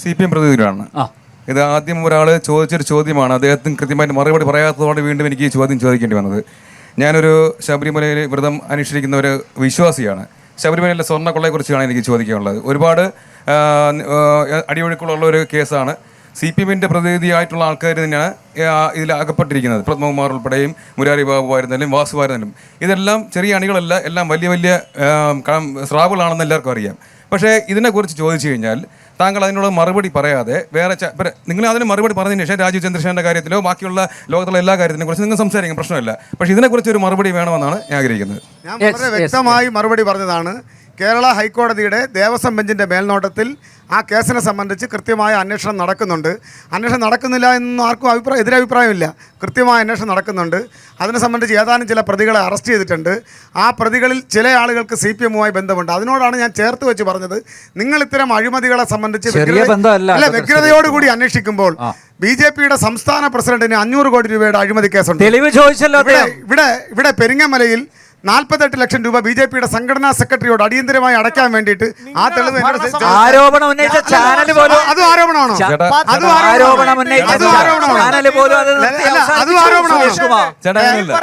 CPM പ്രതിനിധിയാണ്. ഇത് ആദ്യം ഒരാൾ ചോദിച്ചൊരു ചോദ്യമാണ്. അദ്ദേഹത്തിന് കൃത്യമായിട്ട് മറുപടി പറയാത്തതോടെ വീണ്ടും എനിക്ക് ഈ ചോദ്യം ചോദിക്കേണ്ടി വന്നത്. ഞാനൊരു ശബരിമലയിൽ വ്രതം അനുഷ്ഠിക്കുന്ന ഒരു വിശ്വാസിയാണ്. ശബരിമലയിലെ സ്വർണ്ണക്കൊള്ളയെക്കുറിച്ചാണ് എനിക്ക് ചോദിക്കാനുള്ളത്. ഒരുപാട് അടിയൊഴുക്കുള്ള ഒരു കേസാണ്. CPMന്റെ പ്രതിനിധിയായിട്ടുള്ള ആൾക്കാർ തന്നെയാണ് ഇതിൽ അകപ്പെട്ടിരിക്കുന്നത്. പത്മകുമാർ ഉൾപ്പെടെയും മുരാരി ബാബു ആയിരുന്നാലും വാസു ആയിരുന്നാലും ഇതെല്ലാം ചെറിയ അണികളല്ല, എല്ലാം വലിയ വലിയ സ്രാവുകളാണെന്ന് എല്ലാവർക്കും അറിയാം. പക്ഷേ ഇതിനെക്കുറിച്ച് ചോദിച്ചു കഴിഞ്ഞാൽ താങ്കൾ അതിനുള്ള മറുപടി പറയാതെ വേറെ നിങ്ങൾ അതിന് മറുപടി പറഞ്ഞതിന് ശേഷം രാജീവ് ചന്ദ്രശേഖരൻ്റെ കാര്യത്തിലോ ബാക്കിയുള്ള ലോകത്തുള്ള എല്ലാ കാര്യത്തിനെ കുറിച്ച് നിങ്ങൾ സംസാരിക്കും, പ്രശ്നമില്ല. പക്ഷേ ഇതിനെക്കുറിച്ച് ഒരു മറുപടി വേണമെന്നാണ് ഞാൻ ആഗ്രഹിക്കുന്നത്. ഞാൻ വളരെ വ്യക്തമായി മറുപടി പറഞ്ഞതാണ്. കേരള ഹൈക്കോടതിയുടെ ദേവസ്വം ബെഞ്ചിൻ്റെ മേൽനോട്ടത്തിൽ ആ കേസിനെ സംബന്ധിച്ച് കൃത്യമായ അന്വേഷണം നടക്കുന്നുണ്ട്. അന്വേഷണം നടക്കുന്നില്ല എന്നൊന്നും ആർക്കും എതിരഭിപ്രായമില്ല. കൃത്യമായ അന്വേഷണം നടക്കുന്നുണ്ട്. അതിനെ സംബന്ധിച്ച് ഏതാനും ചില പ്രതികളെ അറസ്റ്റ് ചെയ്തിട്ടുണ്ട്. ആ പ്രതികളിൽ ചില ആളുകൾക്ക് CPMുമായി ബന്ധമുണ്ട്. അതിനോടാണ് ഞാൻ ചേർത്ത് വെച്ച് പറഞ്ഞത്, നിങ്ങൾ ഇത്തരം അഴിമതികളെ സംബന്ധിച്ച് വ്യഗ്രതയോടുകൂടി അന്വേഷിക്കുമ്പോൾ BJPയുടെ സംസ്ഥാന പ്രസിഡന്റിന് 500 കോടി രൂപയുടെ അഴിമതി കേസുണ്ട്. ഇവിടെ പെരിങ്ങമലയിൽ 48 ലക്ഷം രൂപ BJPയുടെ സംഘടനാ സെക്രട്ടറിയോട് അടിയന്തരമായി അടയ്ക്കാൻ വേണ്ടിയിട്ട് ആ തെളിവ് ആരോപണം ഉന്നയിച്ച ചാനൽ പോലും അത് ആരോപണമാണോ?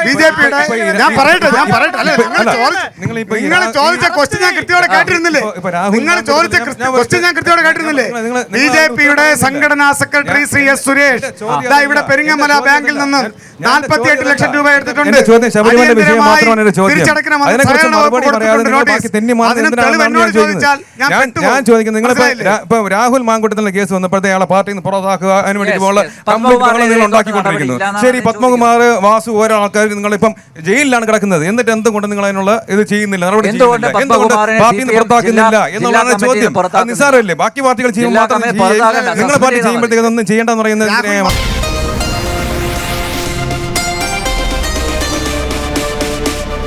BJPയുടെ ഞാൻ പറയട്ടെ അല്ലെ, നിങ്ങൾ ചോദിച്ച ക്വസ്റ്റ്യൻ ഞാൻ കൃത്യമായിട്ട് കേട്ടിരുന്നില്ലേ? BJPയുടെ സംഘടനാ സെക്രട്ടറി ശ്രീ S. സുരേഷ് ഇവിടെ പെരിങ്ങമല ബാങ്കിൽ നിന്നും 48 ലക്ഷം രൂപ എടുത്തിട്ടുണ്ട്. ഞാൻ ചോദിക്കുന്നത്, നിങ്ങളിപ്പോ രാഹുൽ മാങ്കൂട്ടത്തിന്റെ കേസ് വന്നപ്പോഴത്തെ അയാളെ പാർട്ടിയിൽ നിന്ന് പുറത്താക്കുക അതിന് വേണ്ടി നിങ്ങൾ ഉണ്ടാക്കിക്കൊണ്ടിരിക്കുന്നു. ശരി, പത്മകുമാർ, വാസു, ഓരോ ആൾക്കാർ നിങ്ങളിപ്പം ജയിലിലാണ് കിടക്കുന്നത്. എന്നിട്ട് എന്തുകൊണ്ട് നിങ്ങൾ അതിനുള്ള ഇത് ചെയ്യുന്നില്ല, നടപടി ചെയ്യുന്നില്ല, എന്തുകൊണ്ട് പാർട്ടിയിൽ നിന്ന് പുറത്താക്കുന്നില്ല എന്നുള്ളതാണ് ചോദ്യം. അത് നിസ്സാരമല്ലേ? ബാക്കി പാർട്ടികൾ ചെയ്യുമ്പോൾ നിങ്ങളെ പാർട്ടി ചെയ്യുമ്പോഴത്തേക്ക് ഒന്നും ചെയ്യേണ്ടെന്ന് പറയുന്നത്